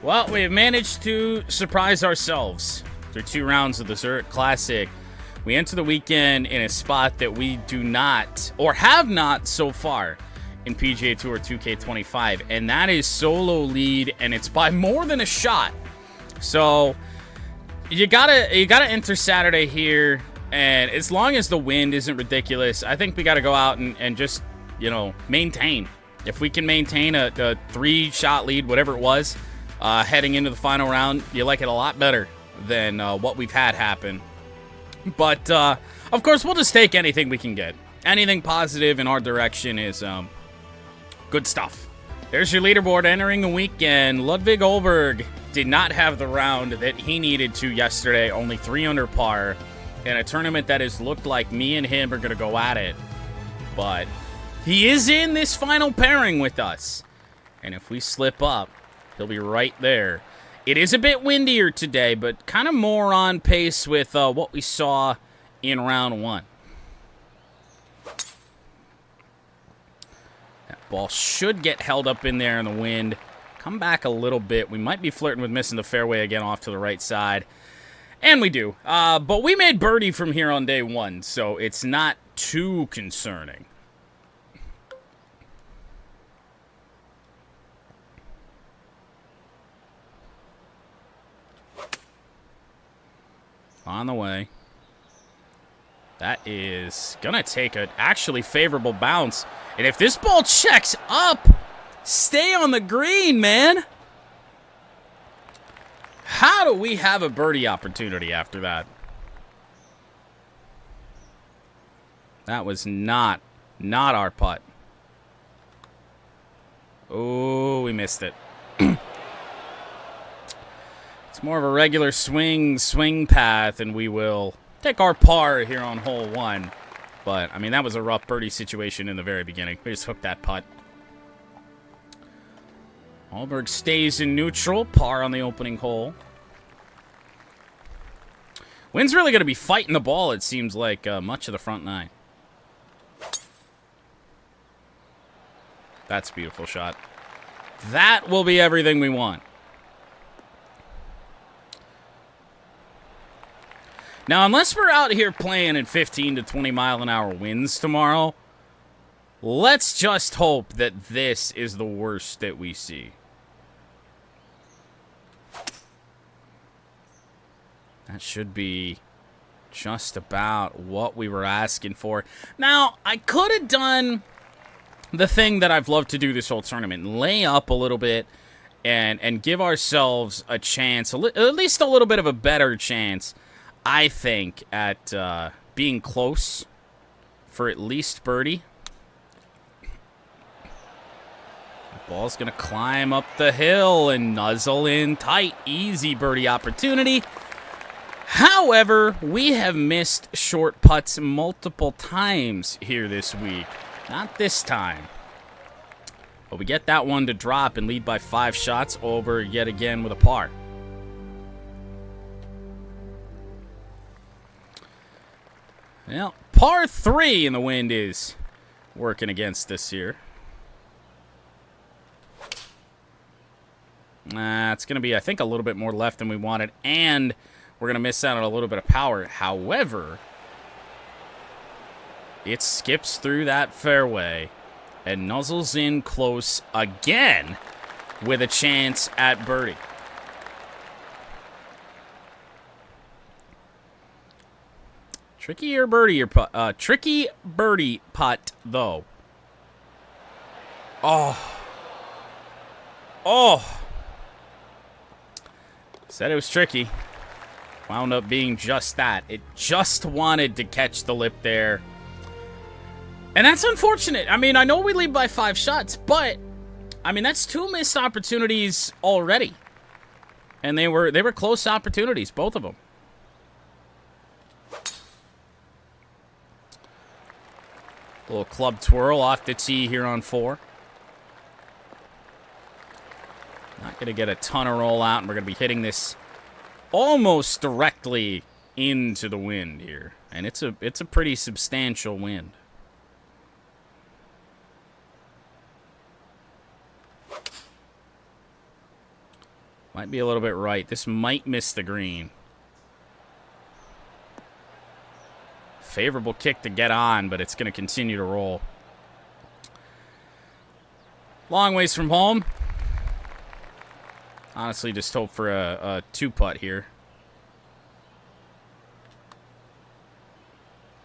Well, we've managed to surprise ourselves through 2 rounds of the Zurich Classic. We enter the weekend in a spot that we do not, or have not so far, in PGA Tour 2K25, and that is solo lead, and it's by more than a shot. So you gotta enter Saturday here, and as long as the wind isn't ridiculous, I think we gotta go out and just, maintain. If we can maintain a 3-shot lead, whatever it was, heading into the final round, you like it a lot better than what we've had happen. But, of course, we'll just take anything we can get. Anything positive in our direction is good stuff. There's your leaderboard entering the weekend. Ludwig Olberg did not have the round that he needed to yesterday, only 3 under par, in a tournament that has looked like me and him are going to go at it. But he is in this final pairing with us. And if we slip up, he'll be right there. It is a bit windier today, but kind of more on pace with what we saw in round 1. That ball should get held up in there in the wind. Come back a little bit. We might be flirting with missing the fairway again off to the right side. And we do. But we made birdie from here on day 1, so it's not too concerning. On the way. That is going to take an actually favorable bounce. And if this ball checks up, stay on the green, man. How do we have a birdie opportunity after that? That was not our putt. Oh, we missed it. It's more of a regular swing path, and we will take our par here on hole 1. But, I mean, that was a rough birdie situation in the very beginning. We just hooked that putt. Olberg stays in neutral, par on the opening hole. Wind's really going to be fighting the ball, it seems like, much of the front 9. That's a beautiful shot. That will be everything we want. Now, unless we're out here playing at 15 to 20 mile an hour winds tomorrow, let's just hope that this is the worst that we see. That should be just about what we were asking for. Now, I could have done the thing that I've loved to do this whole tournament, lay up a little bit and give ourselves a chance, at least a little bit of a better chance, I think, at being close for at least birdie. The ball's going to climb up the hill and nuzzle in tight. Easy birdie opportunity. However, we have missed short putts multiple times here this week. Not this time. But we get that one to drop and lead by 5 shots over yet again with a par. Well, par 3 in the wind is working against us here. It's going to be, I think, a little bit more left than we wanted, and we're going to miss out on a little bit of power. However, it skips through that fairway and nuzzles in close again with a chance at birdie. Tricky birdie putt, though. Oh. Said it was tricky. Wound up being just that. It just wanted to catch the lip there. And that's unfortunate. I mean, I know we lead by 5 shots, but, I mean, that's 2 missed opportunities already. And they were close opportunities, both of them. A little club twirl off the tee here on 4. Not going to get a ton of roll out, and we're going to be hitting this almost directly into the wind here. And it's a pretty substantial wind. Might be a little bit right. This might miss the green. Favorable kick to get on, but it's going to continue to roll. Long ways from home. Honestly, just hope for a two-putt here.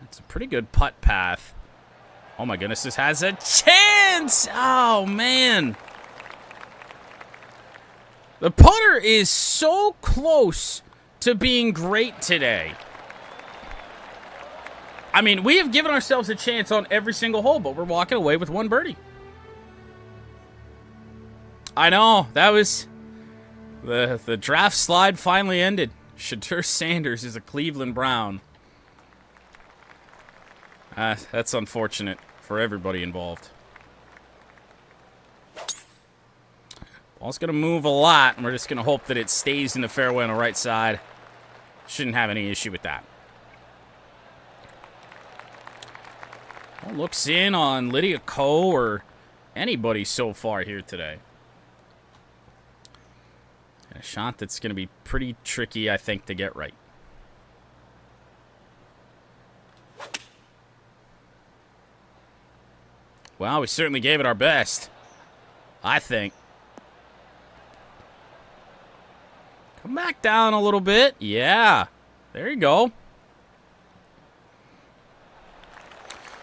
It's a pretty good putt path. Oh my goodness, this has a chance! Oh, man. The putter is so close to being great today. I mean, we have given ourselves a chance on every single hole, but we're walking away with one birdie. I know, that was... The draft slide finally ended. Shadur Sanders is a Cleveland Brown. That's unfortunate for everybody involved. Ball's going to move a lot, and we're just going to hope that it stays in the fairway on the right side. Shouldn't have any issue with that. Well, looks in on Lydia Ko or anybody so far here today. And a shot that's going to be pretty tricky, I think, to get right. Well, we certainly gave it our best, I think. Come back down a little bit. Yeah, there you go.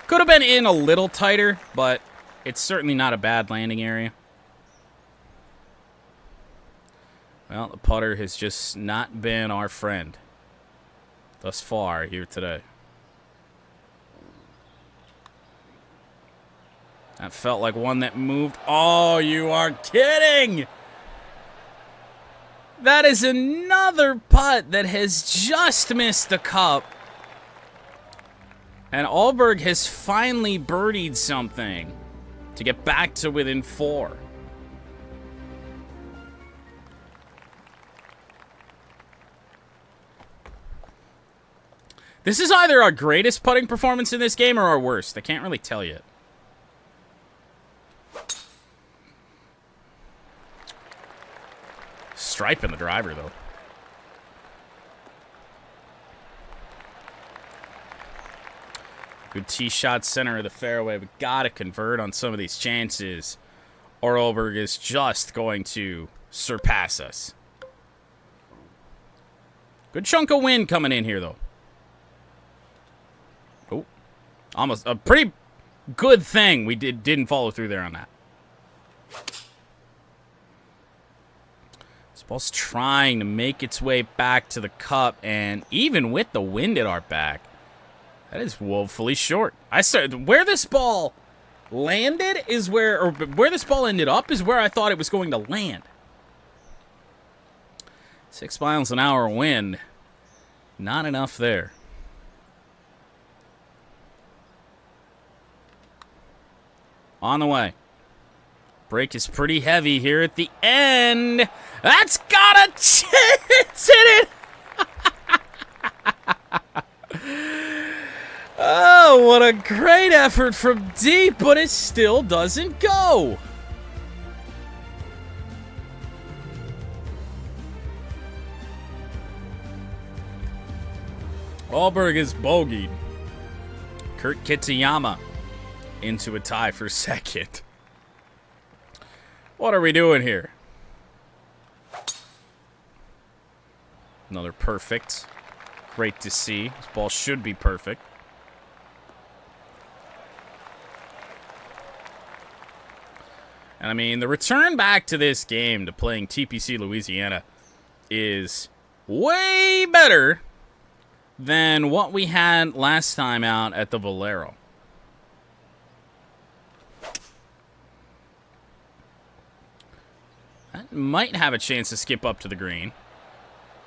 Could have been in a little tighter, but it's certainly not a bad landing area. Well, the putter has just not been our friend thus far here today. That felt like one that moved. Oh, you are kidding! That is another putt that has just missed the cup. And Ahlberg has finally birdied something to get back to within 4. This is either our greatest putting performance in this game or our worst. I can't really tell yet. Striping the driver, though. Good tee shot, center of the fairway. We got to convert on some of these chances, or Ahlberg is just going to surpass us. Good chunk of wind coming in here, though. Oh, almost a pretty good thing we didn't follow through there on that. This ball's trying to make its way back to the cup, and even with the wind at our back, that is woefully short. Where this ball landed is where this ball ended up is where I thought it was going to land. 6 miles an hour wind. Not enough there. On the way. Break is pretty heavy here at the end. That's got a chance in it. Oh, what a great effort from deep, but it still doesn't go. Ahlberg is bogeyed. Kurt Kitayama into a tie for second. What are we doing here? Another perfect. Great to see. This ball should be perfect. And I mean, the return back to this game, to playing TPC Louisiana, is way better than what we had last time out at the Valero. That might have a chance to skip up to the green.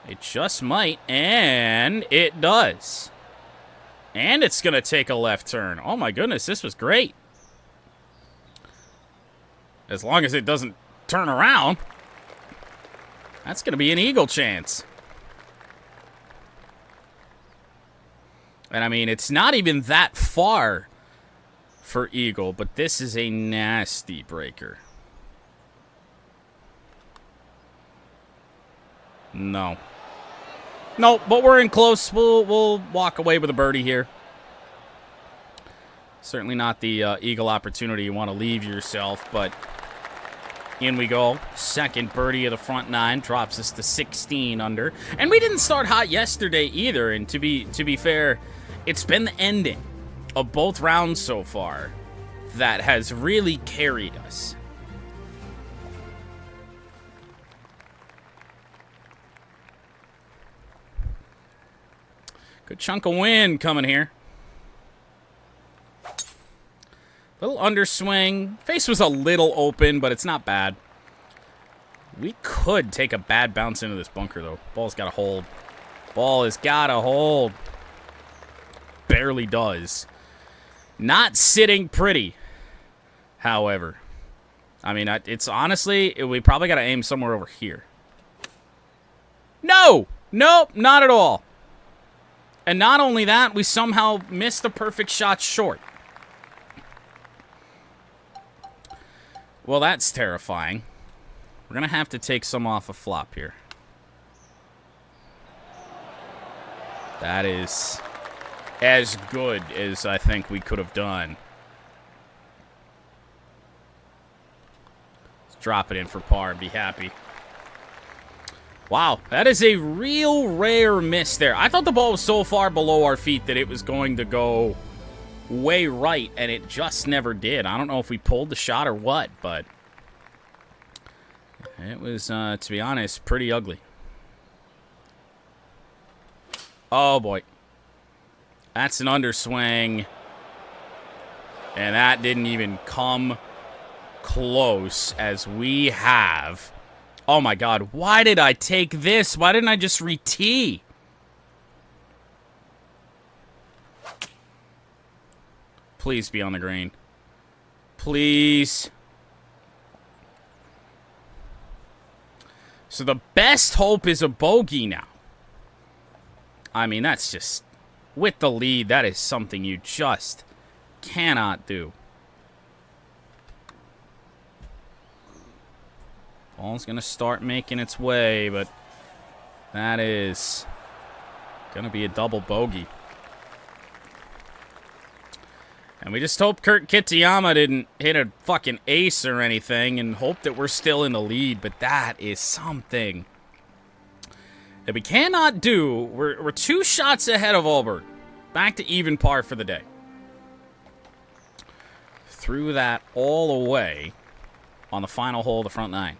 It just might, and it does. And it's going to take a left turn. Oh my goodness, this was great. As long as it doesn't turn around, that's going to be an eagle chance. And I mean, it's not even that far for eagle, but this is a nasty breaker. No. No, but we're in close. We'll walk away with a birdie here. Certainly not the eagle opportunity you want to leave yourself, but in we go. Second birdie of the front 9 drops us to 16 under. And we didn't start hot yesterday either, and to be fair, it's been the ending of both rounds so far that has really carried us. Good chunk of wind coming here. Little underswing. Face was a little open, but it's not bad. We could take a bad bounce into this bunker, though. Ball's got to hold. Ball has got to hold. Barely does. Not sitting pretty, however. I mean, it's honestly, we probably got to aim somewhere over here. No! Nope, not at all. And not only that, we somehow missed the perfect shot short. Well, that's terrifying. We're going to have to take some off a flop here. That is as good as I think we could have done. Let's drop it in for par and be happy. Wow, that is a real rare miss there. I thought the ball was so far below our feet that it was going to go way right, and it just never did. I don't know if we pulled the shot or what, but it was, to be honest, pretty ugly. Oh, boy. That's an underswing, and that didn't even come close as we have. Oh, my God. Why did I take this? Why didn't I just re-tee? Please be on the green. Please. So the best hope is a bogey now. I mean, that's just... With the lead, that is something you just cannot do. Ball's going to start making its way, but that is going to be a double bogey. And we just hope Kurt Kitayama didn't hit a fucking ace or anything and hope that we're still in the lead, but that is something that we cannot do. We're 2 shots ahead of Alberg. Back to even par for the day. Threw that all away on the final hole of the front 9.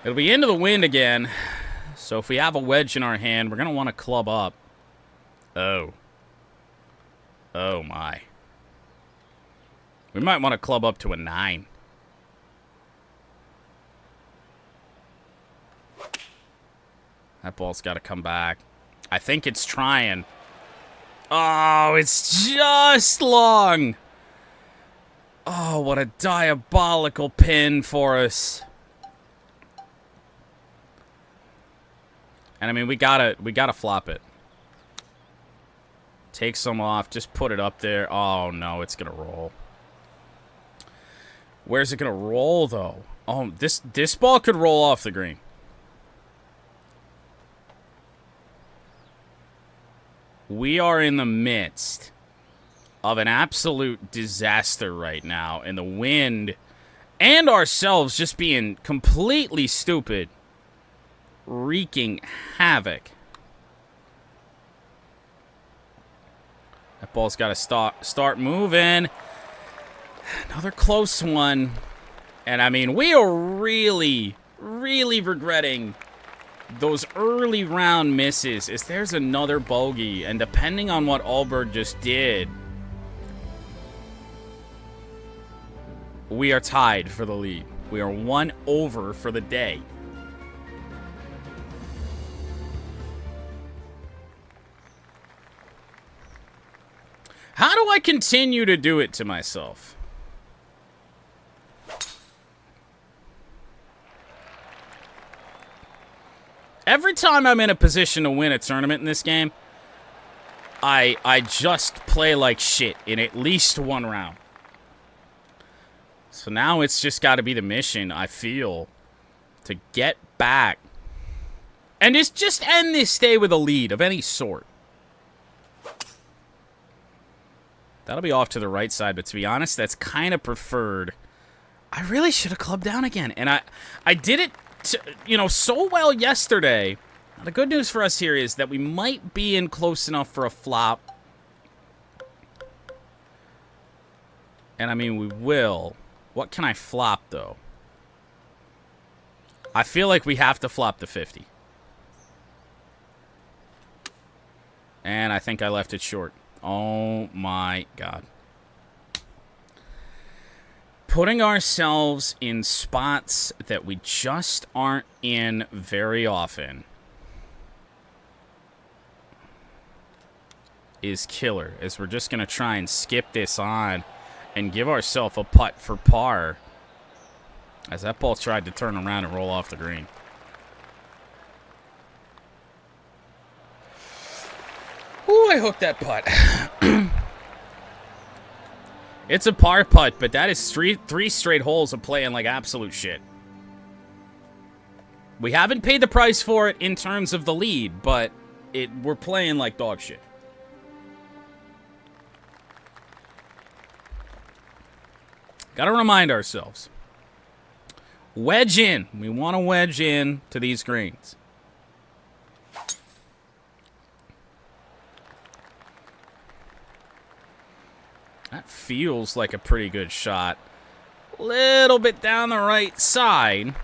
It'll be into the wind again. So if we have a wedge in our hand, we're going to want to club up. Oh. Oh, my. We might want to club up to a 9. That ball's got to come back. I think it's trying. Oh, it's just long. Oh, what a diabolical pin for us. And I mean, we gotta flop it. Take some off, just put it up there. Oh no, it's gonna roll. Where's it gonna roll though? Oh, this ball could roll off the green. We are in the midst of an absolute disaster right now, and the wind and ourselves just being completely stupid. Wreaking havoc. That ball's got to start moving. Another close one. And I mean, we are really, really regretting those early round misses. As there's another bogey, and depending on what Alberg just did, we are tied for the lead. We are 1 over for the day. How do I continue to do it to myself? Every time I'm in a position to win a tournament in this game, I just play like shit in at least one round. So now it's just got to be the mission, I feel, to get back. And just end this day with a lead of any sort. That'll be off to the right side, but to be honest, that's kind of preferred. I really should have clubbed down again. And I did it, so well yesterday. The good news for us here is that we might be in close enough for a flop. And, I mean, we will. What can I flop, though? I feel like we have to flop the 50. And I think I left it short. Oh, my God. Putting ourselves in spots that we just aren't in very often is killer, as we're just going to try and skip this on and give ourselves a putt for par, as that ball tried to turn around and roll off the green. Ooh, I hooked that putt. It's a par putt, but that is three straight holes of playing like absolute shit. We haven't paid the price for it in terms of the lead, but we're playing like dog shit. Got to remind ourselves. Wedge in. We want to wedge in to these greens. That feels like a pretty good shot. A little bit down the right side.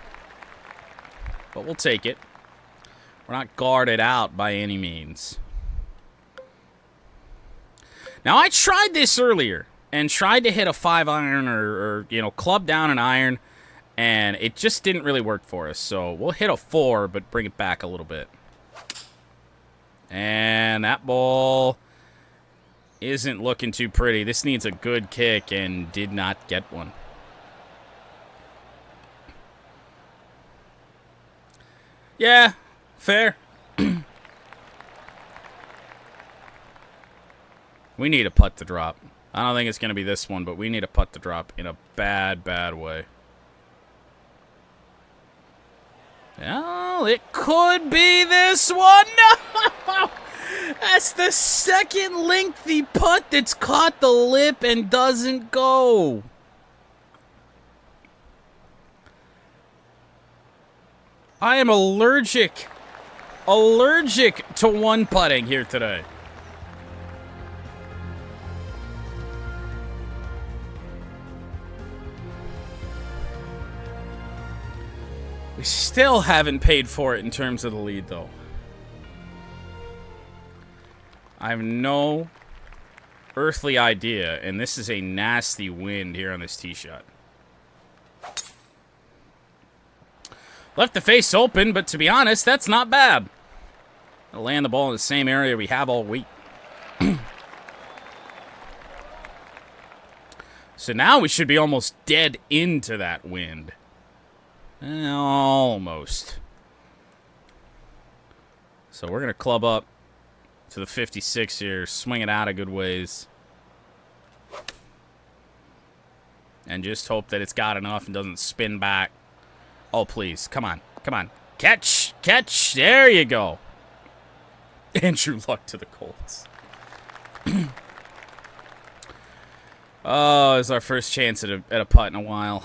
But we'll take it. We're not guarded out by any means. Now, I tried this earlier. And tried to hit a 5-iron or club down an iron. And it just didn't really work for us. So we'll hit a 4, but bring it back a little bit. And that ball isn't looking too pretty. This needs a good kick and did not get one. Yeah, fair. We need a putt to drop. I don't think it's going to be this one, but we need a putt to drop in a bad, bad way. Oh, it could be this one. No! That's the second lengthy putt that's caught the lip and doesn't go. I am allergic to one putting here today. We still haven't paid for it in terms of the lead, though. I have no earthly idea, and this is a nasty wind here on this tee shot. Left the face open, but to be honest, that's not bad. I'll land the ball in the same area we have all week. So now we should be almost dead into that wind. Almost. So we're going to club up to the 56 here, swing it out a good ways. And just hope that it's got enough and doesn't spin back. Oh, please. Come on. Come on. Catch. Catch. There you go. Andrew Luck to the Colts. Oh, it's our first chance at a putt in a while.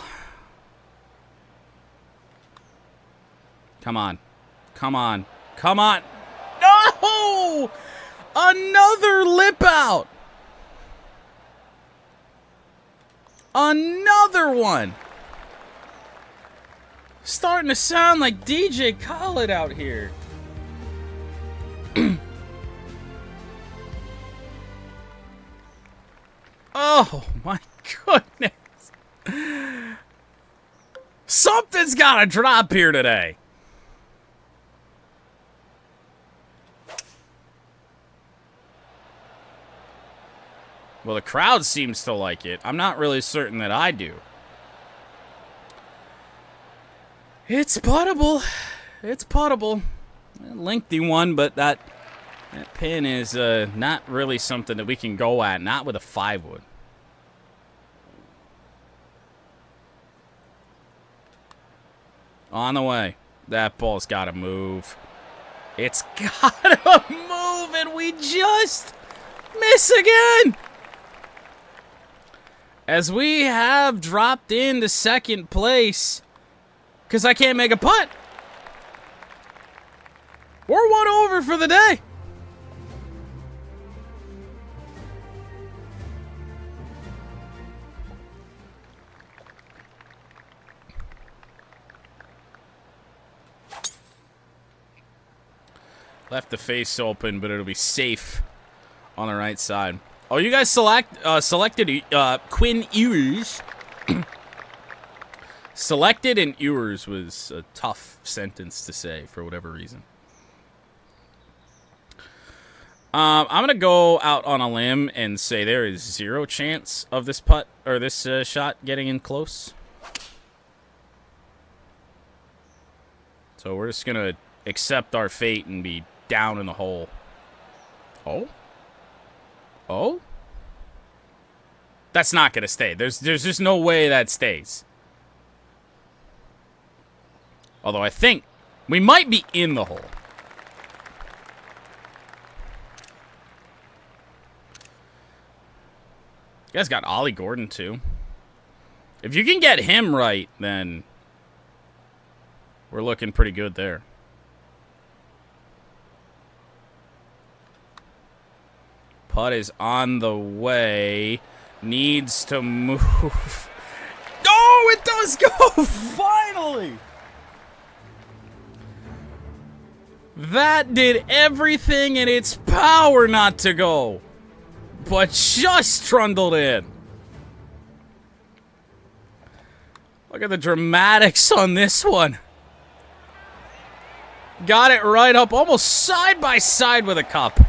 Come on. Come on. Come on. No! Another lip out. Another one. Starting to sound like DJ Khaled out here. Oh, my goodness. Something's got to drop here today. Well, the crowd seems to like it. I'm not really certain that I do. It's puttable. It's puttable. Lengthy one, but that That pin is not really something that we can go at, not with a 5-wood. On the way. That ball's got to move. It's got to move, and we just miss again. As we have dropped into second place because I can't make a putt. We're 1 over for the day. Left the face open, but it'll be safe on the right side. Oh, you guys selected Quinn Ewers. Selected and Ewers was a tough sentence to say for whatever reason. I'm going to go out on a limb and say there is 0 chance of this putt or this shot getting in close. So we're just going to accept our fate and be down in the hole. Oh? Oh? That's not going to stay. There's just no way that stays. Although I think we might be in the hole. You guys got Ollie Gordon, too. If you can get him right, then we're looking pretty good there. Putt is on the way. Needs to move. Oh, it does go! Finally! That did everything in its power not to go. But just trundled in. Look at the dramatics on this one. Got it right up, almost side by side with a cup.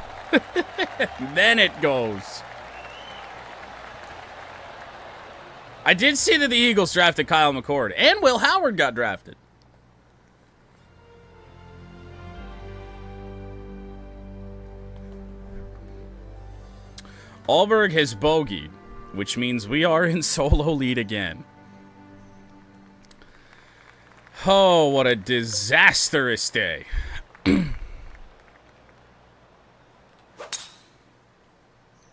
Then it goes. I did see that the Eagles drafted Kyle McCord, and Will Howard got drafted. Allberg has bogeyed, which means we are in solo lead again. Oh, what a disastrous day.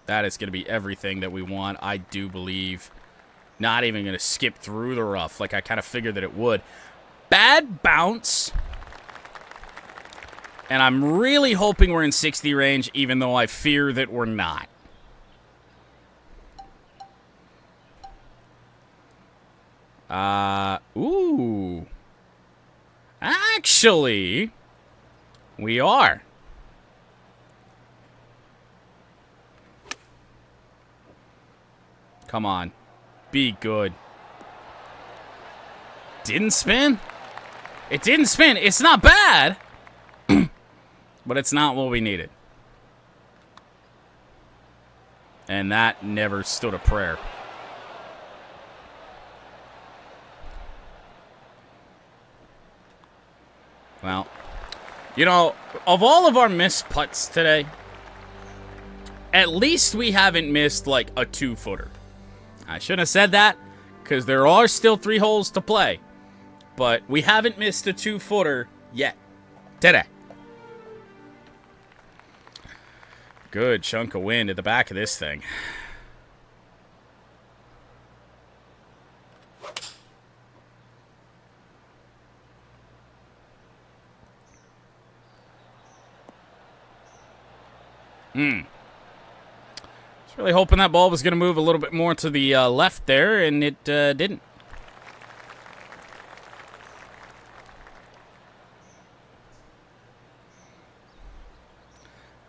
That is going to be everything that we want, I do believe. Not even going to skip through the rough like I kind of figured that it would. Bad bounce. And I'm really hoping we're in 60 range, even though I fear that we're not. Ooh. Actually, we are. Come on. Be good. Didn't spin? It didn't spin. It's not bad. But it's not what we needed. And that never stood a prayer. Well, you know, of all of our missed putts today, at least we haven't missed like a 2-footer. I shouldn't have said that because there are still 3 holes to play. But we haven't missed a 2-footer yet today. Good chunk of wind at the back of this thing. Was really hoping that ball was going to move a little bit more to the left there, and it didn't.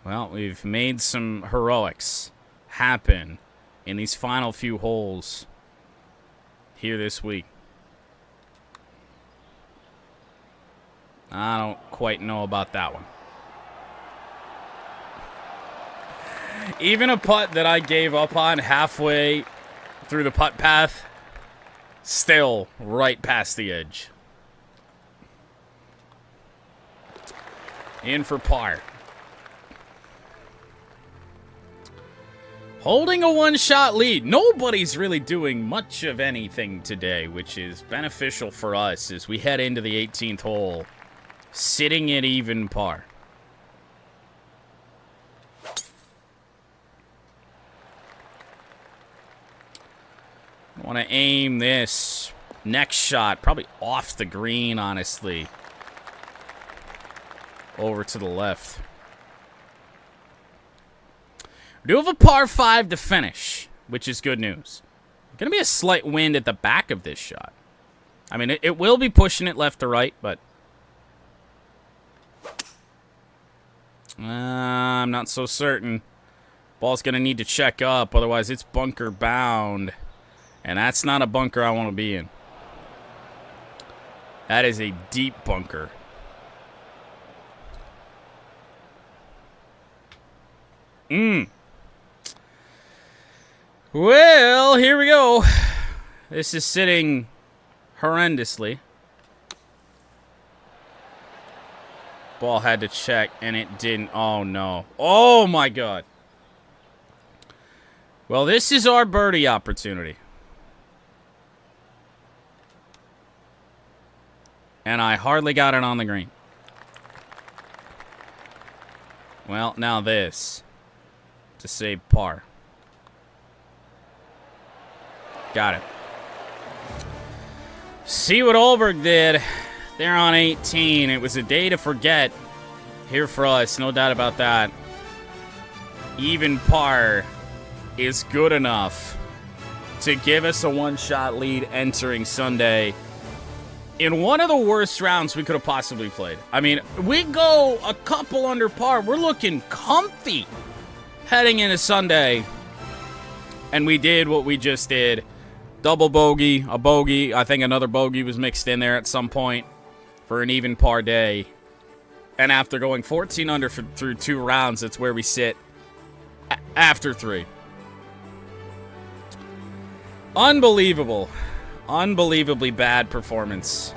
Well, we've made some heroics happen in these final few holes here this week. I don't quite know about that one. Even a putt that I gave up on halfway through the putt path, still right past the edge. In for par. Holding a one-shot lead. Nobody's really doing much of anything today, which is beneficial for us as we head into the 18th hole, sitting at even par. I want to aim this next shot, probably off the green, honestly, over to the left. We do have a par 5 to finish, which is good news. Going to be a slight wind at the back of this shot. I mean, it will be pushing it left to right, but I'm not so certain. Ball's going to need to check up, otherwise it's bunker bound. And that's not a bunker I want to be in. That is a deep bunker. Well, here we go. This is sitting horrendously. Ball had to check, and it didn't. Oh, no. Oh, my God. Well, this is our birdie opportunity. And I hardly got it on the green. Well, now this. To save par. Got it. See what Olberg did there on 18. It was a day to forget here for us. No doubt about that. Even par is good enough to give us a one-shot lead entering Sunday in one of the worst rounds we could have possibly played. I mean, we go a couple under par. We're looking comfy heading into Sunday. And we did what we just did. Double bogey, a bogey. I think another bogey was mixed in there at some point for an even par day. And after going 14 under through 2 rounds, that's where we sit after 3. Unbelievable. Unbelievably bad performance